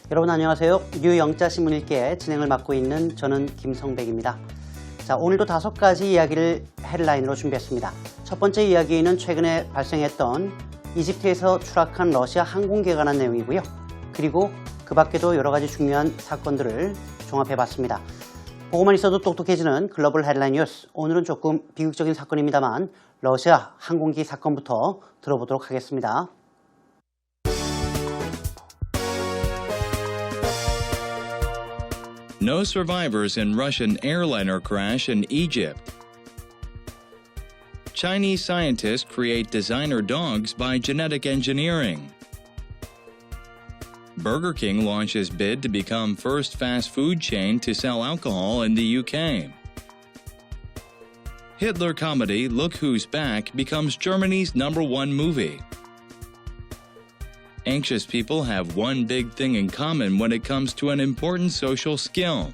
여러분 안녕하세요. 뉴영자신문 읽기의 진행을 맡고 있는 저는 김성백입니다. 자, 오늘도 5가지 이야기를 헤드라인으로 준비했습니다. 첫 번째 이야기는 최근에 발생했던 이집트에서 추락한 러시아 항공기에 관한 내용이고요. 그리고 그 밖에도 여러 가지 중요한 사건들을 종합해봤습니다. 보고만 있어도 똑똑해지는 글로벌 헤드라인 뉴스. 오늘은 조금 비극적인 사건입니다만 러시아 항공기 사건부터 들어보도록 하겠습니다. No survivors in Russian airliner crash in Egypt. Chinese scientists create designer dogs by genetic engineering. Burger King launches bid to become first fast food chain to sell alcohol in the UK. Hitler comedy Look Who's Back becomes Germany's #1 movie. Anxious people have one big thing in common when it comes to an important social skill.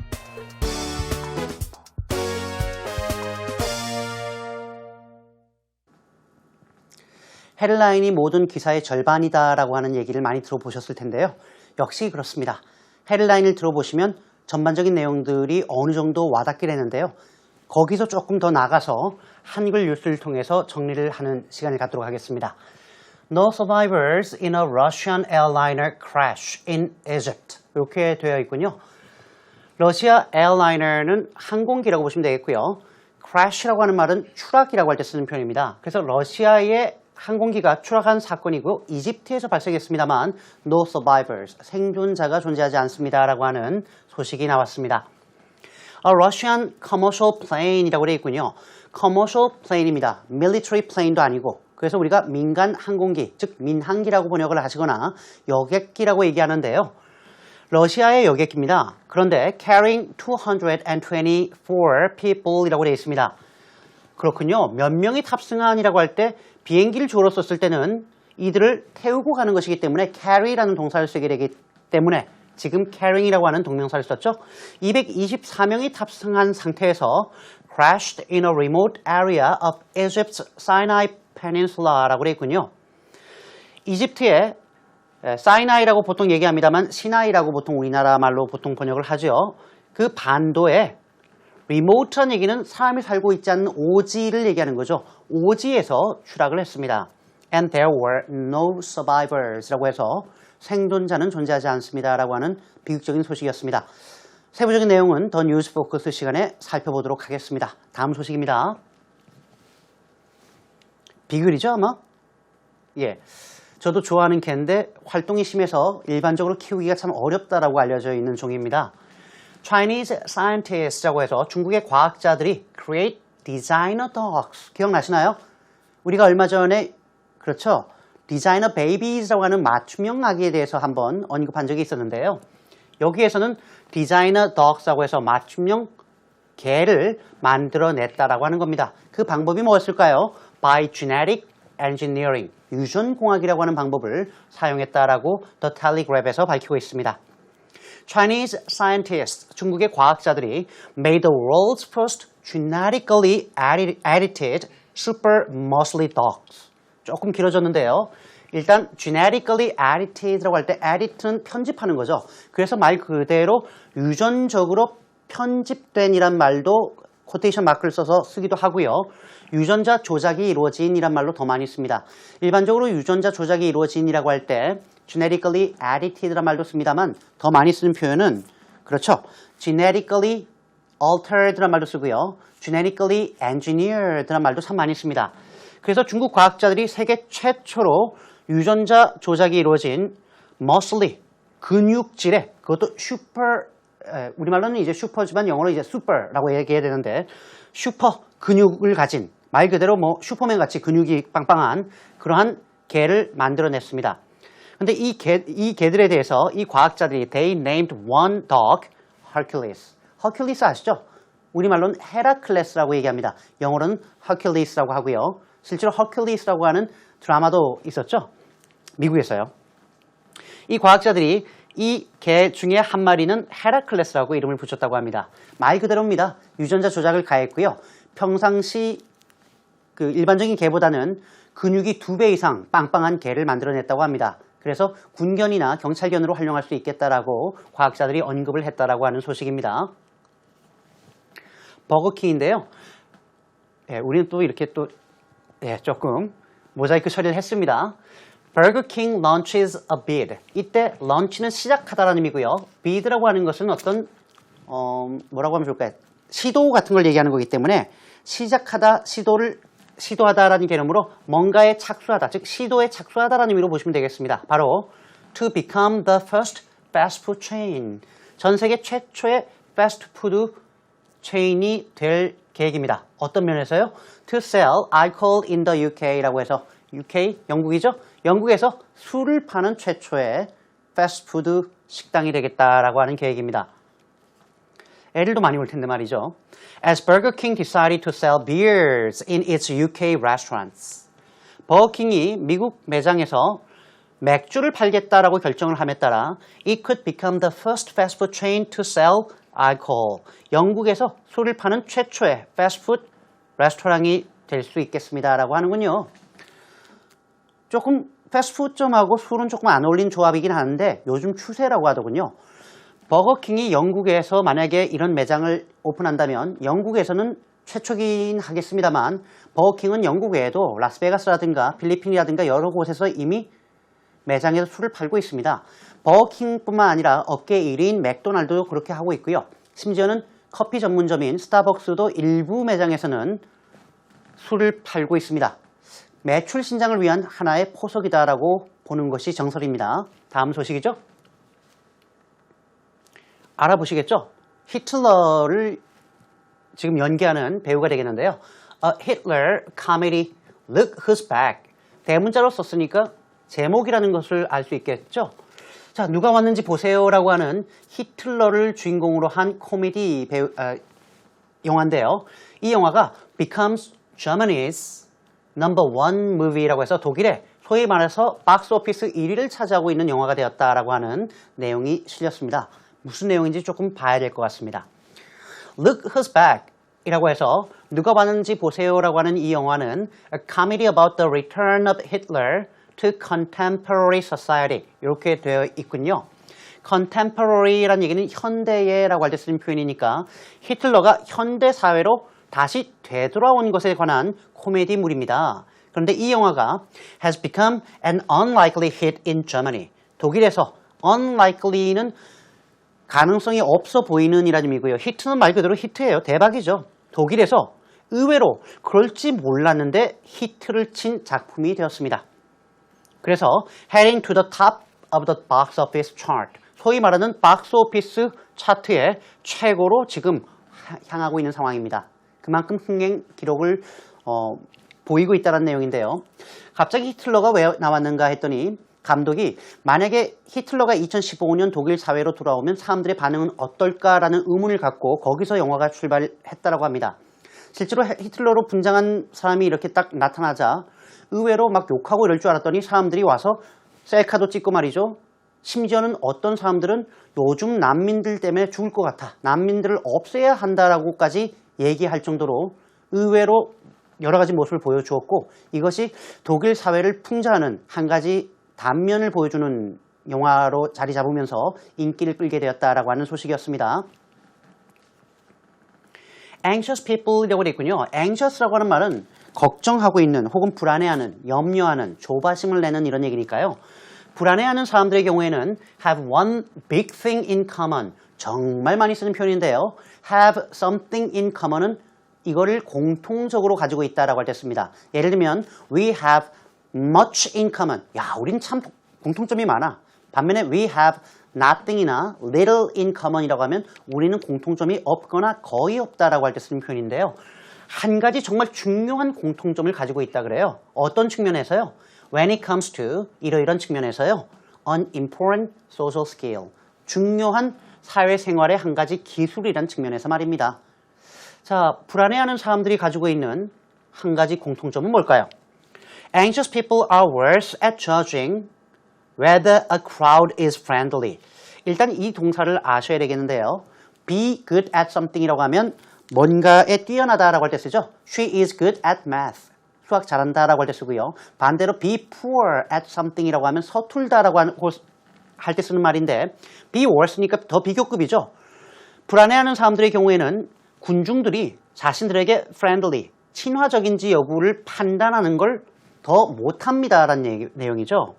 헤드라인이 모든 기사의 절반이다라고 하는 얘기를 많이 들어보셨을 텐데요. 역시 그렇습니다. 헤드라인을 들어보시면 전반적인 내용들이 어느 정도 와닿게 되는데요. 거기서 조금 더 나가서 한글 뉴스를 통해서 정리를 하는 시간을 갖도록 하겠습니다. No survivors in a Russian airliner crash in Egypt. 이렇게 되어 있군요. 러시아 에어라이너는 항공기라고 보시면 되겠고요. crash라고 하는 말은 추락이라고 할 때 쓰는 표현입니다. 그래서 러시아의 항공기가 추락한 사건이고 이집트에서 발생했습니다만 no survivors, 생존자가 존재하지 않습니다라고 하는 소식이 나왔습니다. A Russian commercial plane이라고 되어 있군요. commercial plane입니다. military plane도 아니고 그래서 우리가 민간 항공기, 즉 민항기라고 번역을 하시거나 여객기라고 얘기하는데요. 러시아의 여객기입니다. 그런데 carrying 224 people이라고 되어 있습니다. 그렇군요. 몇 명이 탑승한이라고 할 때 비행기를 주어로 썼을 때는 이들을 태우고 가는 것이기 때문에 carry라는 동사를 쓰게 되기 때문에 지금 carrying이라고 하는 동명사를 썼죠. 224명이 탑승한 상태에서 crashed in a remote area of Egypt's Sinai Peninsula라고 되어 있군요. 이집트의 사이나이라고 보통 얘기합니다만 시나이라고 보통 우리나라 말로 보통 번역을 하죠. 그 반도에 remote란 얘기는 사람이 살고 있지 않는 오지를 얘기하는 거죠. 오지에서 추락을 했습니다. And there were no survivors라고 해서 생존자는 존재하지 않습니다라고 하는 비극적인 소식이었습니다. 세부적인 내용은 더 뉴스 포커스 시간에 살펴보도록 하겠습니다. 다음 소식입니다. 비글이죠 아마? 예, 저도 좋아하는 개인데 활동이 심해서 일반적으로 키우기가 참 어렵다라고 알려져 있는 종입니다. Chinese scientists라고 해서 중국의 과학자들이 create designer dogs 기억나시나요? 우리가 얼마 전에 그렇죠? designer babies라고 하는 맞춤형 아기에 대해서 한번 언급한 적이 있었는데요. 여기에서는 designer dogs라고 해서 맞춤형 개를 만들어냈다라고 하는 겁니다. 그 방법이 뭐였을까요? By genetic engineering, 유전공학이라고 하는 방법을 사용했다라고 The Telegraph에서 밝히고 있습니다. Chinese scientists, 중국의 과학자들이 made the world's first genetically edited super muscly dogs. 조금 길어졌는데요. 일단 genetically edited라고 할 때 edit는 편집하는 거죠. 그래서 말 그대로 유전적으로 편집된 이란 말도 코테이션 마크를 써서 쓰기도 하고요. 유전자 조작이 이루어진 이란 말로 더 많이 씁니다. 일반적으로 유전자 조작이 이루어진이라고 할 때 genetically edited란 말도 씁니다만 더 많이 쓰는 표현은 그렇죠. genetically altered란 말도 쓰고요. genetically engineered란 말도 참 많이 씁니다. 그래서 중국 과학자들이 세계 최초로 유전자 조작이 이루어진 muscly, 근육질의 그것도 우리말로는 이제 슈퍼지만 영어로 이제 슈퍼라고 얘기해야 되는데 슈퍼 근육을 가진 말 그대로 뭐 슈퍼맨 같이 근육이 빵빵한 그러한 개를 만들어냈습니다. 근데 이 개들에 대해서 이 과학자들이 they named one dog Hercules. Hercules 아시죠? 우리말로는 헤라클레스라고 얘기합니다. 영어로는 Hercules라고 하고요. 실제로 Hercules라고 하는 드라마도 있었죠? 미국에서요. 이 과학자들이 이 개 중에 한 마리는 헤라클레스라고 이름을 붙였다고 합니다. 말 그대로입니다. 유전자 조작을 가했고요. 평상시 그 일반적인 개보다는 근육이 2배 이상 빵빵한 개를 만들어냈다고 합니다. 그래서 군견이나 경찰견으로 활용할 수 있겠다라고 과학자들이 언급을 했다라고 하는 소식입니다. 버거킹인데요. 우리는 또 이렇게 또 조금 모자이크 처리를 했습니다. Burger King launches a bid. 이때 launch는 시작하다라는 의미고요. bid라고 하는 것은 어떤 뭐라고 하면 좋을까요? 시도 같은 걸 얘기하는 거기 때문에 시작하다, 시도하다라는 개념으로 뭔가에 착수하다, 즉 시도에 착수하다라는 의미로 보시면 되겠습니다. 바로 to become the first fast food chain. 전 세계 최초의 패스트푸드 체인이 될 계획입니다. 어떤 면에서요? To sell alcohol in the UK라고 해서 UK, 영국이죠? 영국에서 술을 파는 최초의 패스트푸드 식당이 되겠다라고 하는 계획입니다. 애들도 많이 올 텐데 말이죠. As Burger King decided to sell beers in its UK restaurants. 버거킹이 미국 매장에서 맥주를 팔겠다라고 결정을 함에 따라 it could become the first fast food chain to sell alcohol. 영국에서 술을 파는 최초의 패스트푸드 레스토랑이 될 수 있겠습니다라고 하는군요. 조금 패스트푸드점하고 술은 조금 안 어울리는 조합이긴 하는데 요즘 추세라고 하더군요. 버거킹이 영국에서 만약에 이런 매장을 오픈한다면 영국에서는 최초긴 하겠습니다만 버거킹은 영국 외에도 라스베가스라든가 필리핀이라든가 여러 곳에서 이미 매장에서 술을 팔고 있습니다. 버거킹뿐만 아니라 업계 1위인 맥도날드도 그렇게 하고 있고요. 심지어는 커피 전문점인 스타벅스도 일부 매장에서는 술을 팔고 있습니다. 매출 신장을 위한 하나의 포석이다라고 보는 것이 정설입니다. 다음 소식이죠. 알아보시겠죠? 히틀러를 지금 연기하는 배우가 되겠는데요. Hitler comedy Look Who's Back. 대문자로 썼으니까 제목이라는 것을 알 수 있겠죠? 자, 누가 왔는지 보세요라고 하는 히틀러를 주인공으로 한 코미디 영화인데요. 이 영화가 becomes Germany's number one movie라고 해서 독일의 소위 말해서 박스 오피스 1위를 차지하고 있는 영화가 되었다라고 하는 내용이 실렸습니다. 무슨 내용인지 조금 봐야 될 것 같습니다. Look Who's Back 이라고 해서 누가 왔는지 보세요라고 하는 이 영화는 A comedy about the return of Hitler to contemporary society 이렇게 되어 있군요. contemporary라는 얘기는 현대예라고 할 때 쓰는 표현이니까 히틀러가 현대 사회로 다시 되돌아온 것에 관한 코미디물입니다. 그런데 이 영화가 has become an unlikely hit in Germany. 독일에서 unlikely는 가능성이 없어 보이는 이라는 의미고요. 히트는 말 그대로 히트예요. 대박이죠. 독일에서 의외로 그럴지 몰랐는데 히트를 친 작품이 되었습니다. 그래서 heading to the top of the box office chart. 소위 말하는 박스 오피스 차트의 최고로 지금 향하고 있는 상황입니다. 그만큼 흥행 기록을 보이고 있다는 내용인데요. 갑자기 히틀러가 왜 나왔는가 했더니 감독이 만약에 히틀러가 2015년 독일 사회로 돌아오면 사람들의 반응은 어떨까라는 의문을 갖고 거기서 영화가 출발했다고 합니다. 실제로 히틀러로 분장한 사람이 이렇게 딱 나타나자 의외로 막 욕하고 이럴 줄 알았더니 사람들이 와서 셀카도 찍고 말이죠. 심지어는 어떤 사람들은 요즘 난민들 때문에 죽을 것 같아. 난민들을 없애야 한다라고까지 얘기할 정도로 의외로 여러 가지 모습을 보여주었고 이것이 독일 사회를 풍자하는 한 가지 단면을 보여주는 영화로 자리 잡으면서 인기를 끌게 되었다라고 하는 소식이었습니다. anxious people이라고 되어 있군요. anxious라고 하는 말은 걱정하고 있는 혹은 불안해하는, 염려하는, 조바심을 내는 이런 얘기니까요. 불안해하는 사람들의 경우에는 have one big thing in common. 정말 많이 쓰는 표현인데요. have something in common은 이거를 공통적으로 가지고 있다라고 할 때 씁니다. 예를 들면 we have much in common. 야, 우린 참 공통점이 많아. 반면에 we have nothing이나 little in common이라고 하면 우리는 공통점이 없거나 거의 없다라고 할 때 쓰는 표현인데요. 한 가지 정말 중요한 공통점을 가지고 있다 그래요. 어떤 측면에서요? When it comes to 이러이런 측면에서요. An important social skill. 중요한 사회생활의 한 가지 기술이란 측면에서 말입니다. 자, 불안해하는 사람들이 가지고 있는 한 가지 공통점은 뭘까요? Anxious people are worse at judging whether a crowd is friendly. 일단 이 동사를 아셔야 되겠는데요. Be good at something이라고 하면 뭔가에 뛰어나다라고 할 때 쓰죠. She is good at math. 수학 잘한다라고 할 때 쓰고요. 반대로 be poor at something이라고 하면 서툴다라고 할 때 쓰는 말인데 be worse니까 더 비교급이죠. 불안해하는 사람들의 경우에는 군중들이 자신들에게 friendly, 친화적인지 여부를 판단하는 걸 더 못합니다라는 내용이죠.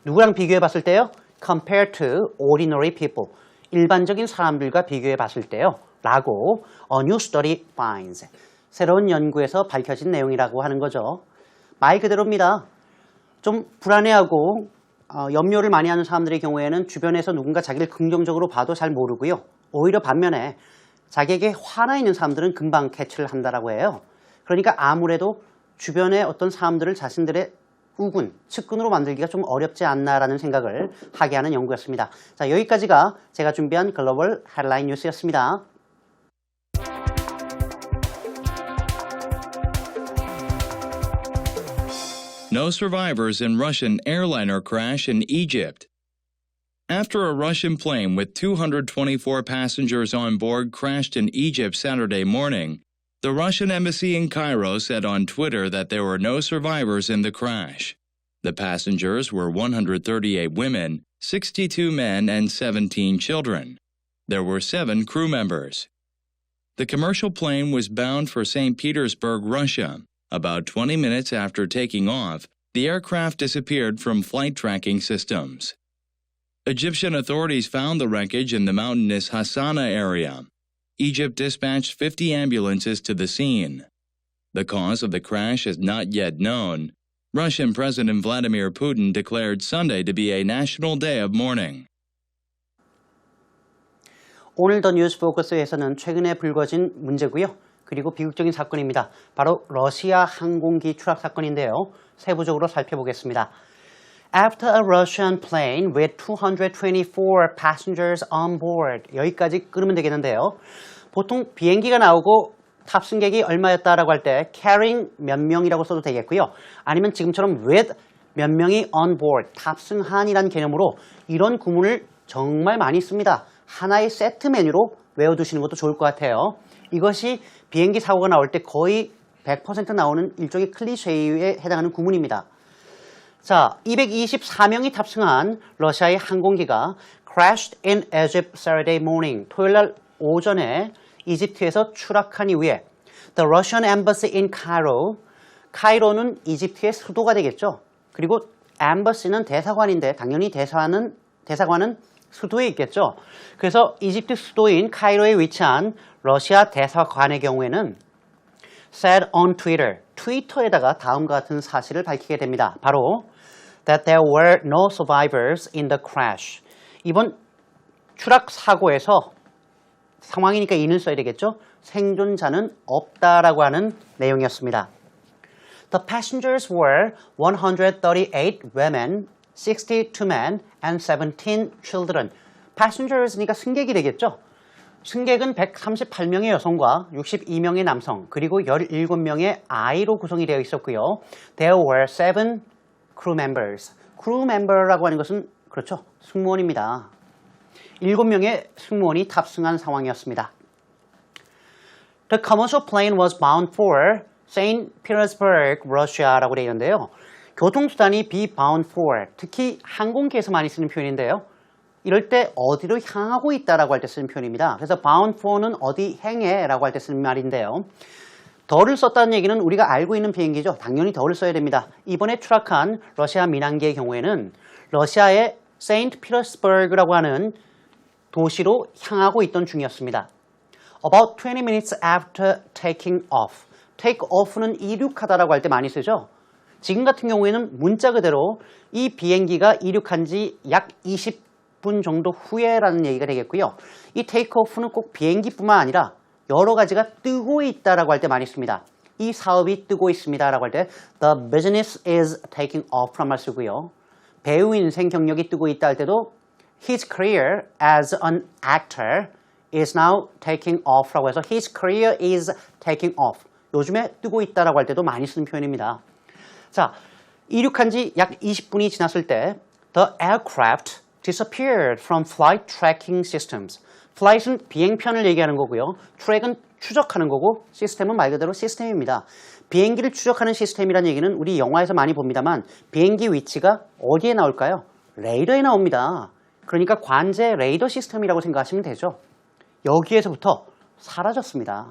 누구랑 비교해 봤을 때요? Compared to ordinary people. 일반적인 사람들과 비교해 봤을 때요. 라고 a new study finds. 새로운 연구에서 밝혀진 내용이라고 하는 거죠. 말 그대로입니다. 좀 불안해하고 염려를 많이 하는 사람들의 경우에는 주변에서 누군가 자기를 긍정적으로 봐도 잘 모르고요. 오히려 반면에 자기에게 화나 있는 사람들은 금방 캐치를 한다라고 해요. 그러니까 아무래도 주변의 어떤 사람들을 자신들의 우군, 측근으로 만들기가 좀 어렵지 않나라는 생각을 하게 하는 연구였습니다. 자, 여기까지가 제가 준비한 글로벌 헤드라인 뉴스였습니다. No survivors in Russian airliner crash in Egypt. After a Russian plane with 224 passengers on board crashed in Egypt Saturday morning, the Russian embassy in Cairo said on Twitter that there were no survivors in the crash. The passengers were 138 women, 62 men, and 17 children. There were 7 crew members. The commercial plane was bound for St. Petersburg, Russia. About 20 minutes after taking off, the aircraft disappeared from flight tracking systems. Egyptian authorities found the wreckage in the mountainous Hassana area. Egypt dispatched 50 ambulances to the scene. The cause of the crash is not yet known. Russian President Vladimir Putin declared Sunday to be a national day of mourning. 오늘 더 뉴스 포커스에서는 최근에 불거진 문제고요. 그리고 비극적인 사건입니다. 바로 러시아 항공기 추락 사건인데요. 세부적으로 살펴보겠습니다. After a Russian plane with 224 passengers on board. 여기까지 끊으면 되겠는데요. 보통 비행기가 나오고 탑승객이 얼마였다라고 할 때 carrying 몇 명이라고 써도 되겠고요. 아니면 지금처럼 with 몇 명이 on board, 탑승한이라는 개념으로 이런 구문을 정말 많이 씁니다. 하나의 세트 메뉴로 외워두시는 것도 좋을 것 같아요. 이것이 비행기 사고가 나올 때 거의 100% 나오는 일종의 클리셰에 해당하는 구문입니다. 자, 224명이 탑승한 러시아의 항공기가 crashed in Egypt Saturday morning. 토요일 날 오전에 이집트에서 추락한 이후에 The Russian Embassy in Cairo. 카이로는 이집트의 수도가 되겠죠. 그리고 엠버시는 대사관인데 당연히 대사관은 수도에 있겠죠. 그래서 이집트 수도인 카이로에 위치한 러시아 대사관의 경우에는 said on Twitter, 트위터에다가 다음과 같은 사실을 밝히게 됩니다. 바로 that there were no survivors in the crash. 이번 추락 사고에서 상황이니까 in을 써야 되겠죠. 생존자는 없다라고 하는 내용이었습니다. The passengers were 138 women, 62 men, and 17 children. passengers니까 승객이 되겠죠. 승객은 138명의 여성과 62명의 남성, 그리고 17명의 아이로 구성이 되어 있었고요. There were 7 crew members. crew member라고 하는 것은 그렇죠. 승무원입니다. 7명의 승무원이 탑승한 상황이었습니다. The commercial plane was bound for St. Petersburg, Russia라고 되어 있는데요. 교통수단이 be bound for, 특히 항공기에서 많이 쓰는 표현인데요. 이럴 때 어디로 향하고 있다라고 할 때 쓰는 표현입니다. 그래서 bound for는 어디 행해라고 할 때 쓰는 말인데요. 더를 썼다는 얘기는 우리가 알고 있는 비행기죠. 당연히 더를 써야 됩니다. 이번에 추락한 러시아 민항기의 경우에는 러시아의 세인트 피터스버그라고 하는 도시로 향하고 있던 중이었습니다. About 20 minutes after taking off. take off는 이륙하다라고 할 때 많이 쓰죠. 지금 같은 경우에는 문자 그대로 이 비행기가 이륙한 지 약 20분 정도 후에라는 얘기가 되겠고요. 이 take off는 꼭 비행기뿐만 아니라 여러 가지가 뜨고 있다라고 할 때 많이 씁니다. 이 사업이 뜨고 있습니다라고 할 때 the business is taking off란 말 쓰고요. 배우 인생 경력이 뜨고 있다 할 때도 his career as an actor is now taking off라고 해서 his career is taking off. 요즘에 뜨고 있다라고 할 때도 많이 쓰는 표현입니다. 자, 이륙한 지 약 20분이 지났을 때 the aircraft disappeared from flight tracking systems. flight은 비행편을 얘기하는 거고요. track은 추적하는 거고 시스템은 말 그대로 시스템입니다. 비행기를 추적하는 시스템이라는 얘기는 우리 영화에서 많이 봅니다만 비행기 위치가 어디에 나올까요? 레이더에 나옵니다. 그러니까 관제 레이더 시스템이라고 생각하시면 되죠. 여기에서부터 사라졌습니다.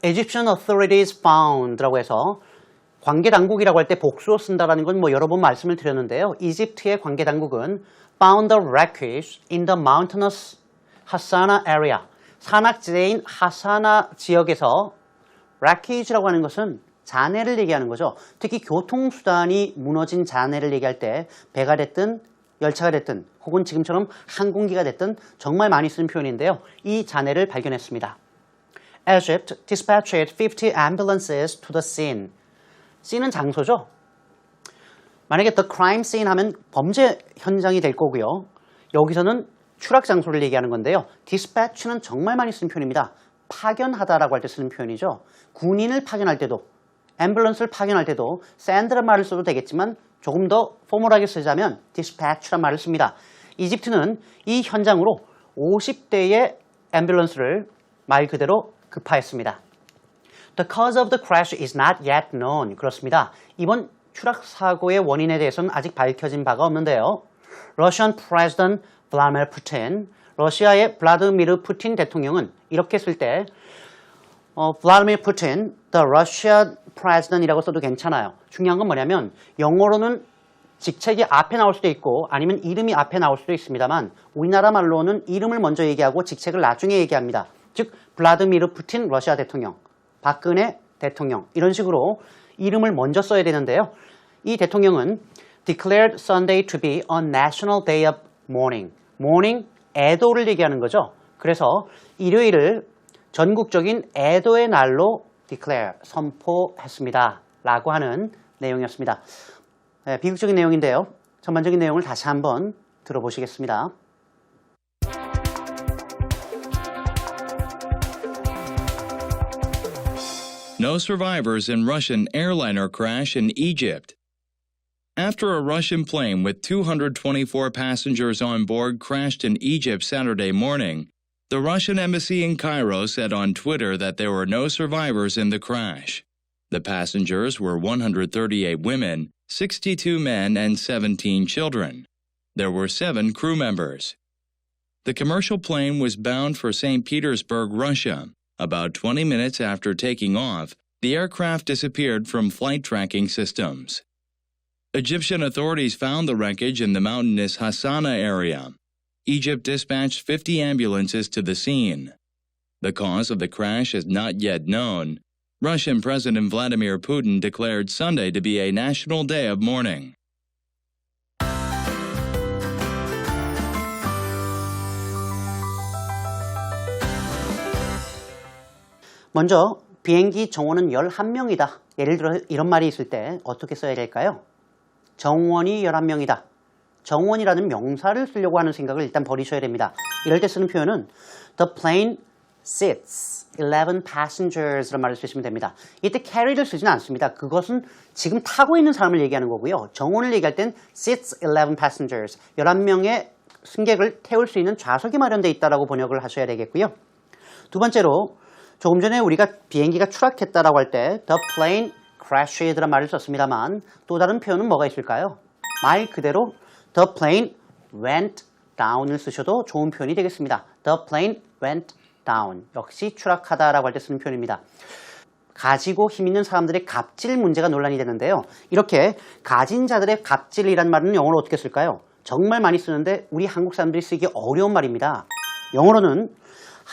Egyptian authorities found라고 해서 관계당국이라고 할 때 복수로 쓴다는 건 여러 번 말씀을 드렸는데요. 이집트의 관계당국은 found the wreckage in the mountainous 하사나 area. 산악지대인 하사나 지역에서 wreckage라고 하는 것은 잔해를 얘기하는 거죠. 특히 교통수단이 무너진 잔해를 얘기할 때 배가 됐든 열차가 됐든 혹은 지금처럼 항공기가 됐든 정말 많이 쓰는 표현인데요. 이 잔해를 발견했습니다. Egypt dispatched 50 ambulances to the scene. scene은 장소죠. 만약에 the crime scene 하면 범죄 현장이 될 거고요. 여기서는 추락 장소를 얘기하는 건데요. dispatch는 정말 많이 쓰는 표현입니다. 파견하다라고 할 때 쓰는 표현이죠. 군인을 파견할 때도 앰뷸런스를 파견할 때도 send란 말을 써도 되겠지만 조금 더 포멀하게 쓰자면 dispatch란 말을 씁니다. 이집트는 이 현장으로 50대의 앰뷸런스를 말 그대로 급파했습니다. The cause of the crash is not yet known. 그렇습니다. 이번 추락 사고의 원인에 대해서는 아직 밝혀진 바가 없는데요. Russian President Vladimir Putin, 러시아의 블라드미르 푸틴 대통령은 이렇게 쓸 때 Vladimir Putin, the Russian President이라고 써도 괜찮아요. 중요한 건 뭐냐면 영어로는 직책이 앞에 나올 수도 있고 아니면 이름이 앞에 나올 수도 있습니다만 우리나라 말로는 이름을 먼저 얘기하고 직책을 나중에 얘기합니다. 즉 블라드미르 푸틴 러시아 대통령, 박근혜 대통령 이런 식으로 이름을 먼저 써야 되는데요. 이 대통령은 declared Sunday to be a national day of mourning. mourning, 애도를 얘기하는 거죠. 그래서 일요일을 전국적인 애도의 날로 declare, 선포했습니다. 라고 하는 내용이었습니다. 네, 비극적인 내용인데요. 전반적인 내용을 다시 한번 들어보시겠습니다. No survivors in Russian airliner crash in Egypt. After a Russian plane with 224 passengers on board crashed in Egypt Saturday morning, the Russian embassy in Cairo said on Twitter that there were no survivors in the crash. The passengers were 138 women, 62 men, and 17 children. There were 7 crew members. The commercial plane was bound for St. Petersburg, Russia. About 20 minutes after taking off, the aircraft disappeared from flight tracking systems. Egyptian authorities found the wreckage in the mountainous Hassana area. Egypt dispatched 50 ambulances to the scene. The cause of the crash is not yet known. Russian President Vladimir Putin declared Sunday to be a national day of mourning. 먼저 비행기 정원은 11명이다. 예를 들어 이런 말이 있을 때 어떻게 써야 될까요? 정원이 11명이다. 정원이라는 명사를 쓰려고 하는 생각을 일단 버리셔야 됩니다. 이럴 때 쓰는 표현은 The plane seats 11 passengers 라는 말을 쓰시면 됩니다. 이때 carry를 쓰지는 않습니다. 그것은 지금 타고 있는 사람을 얘기하는 거고요. 정원을 얘기할 땐 seats 11 passengers 11명의 승객을 태울 수 있는 좌석이 마련되어 있다고 번역을 하셔야 되겠고요. 두 번째로 조금 전에 우리가 비행기가 추락했다라고 할 때 the plane crashed라는 말을 썼습니다만 또 다른 표현은 뭐가 있을까요? 말 그대로 the plane went down을 쓰셔도 좋은 표현이 되겠습니다. The plane went down. 역시 추락하다라고 할 때 쓰는 표현입니다. 가지고 힘 있는 사람들의 갑질 문제가 논란이 되는데요. 이렇게 가진 자들의 갑질이란 말은 영어로 어떻게 쓸까요? 정말 많이 쓰는데 우리 한국 사람들이 쓰기 어려운 말입니다. 영어로는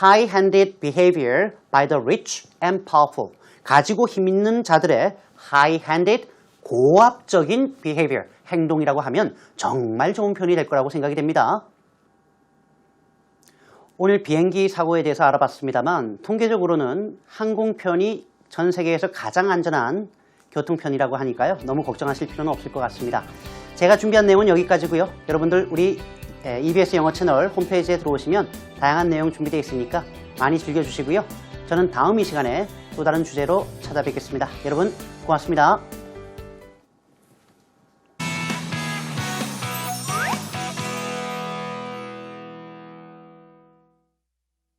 high-handed behavior by the rich and powerful. 가지고 힘 있는 자들의 high-handed, 고압적인 behavior, 행동이라고 하면 정말 좋은 표현이 될 거라고 생각이 됩니다. 오늘 비행기 사고에 대해서 알아봤습니다만 통계적으로는 항공편이 전 세계에서 가장 안전한 교통편이라고 하니까요. 너무 걱정하실 필요는 없을 것 같습니다. 제가 준비한 내용은 여기까지고요. 여러분들 우리 EBS 영어 채널 홈페이지에 들어오시면 다양한 내용 준비되어 있으니까 많이 즐겨주시고요. 저는 다음 이 시간에 또 다른 주제로 찾아뵙겠습니다. 여러분 고맙습니다.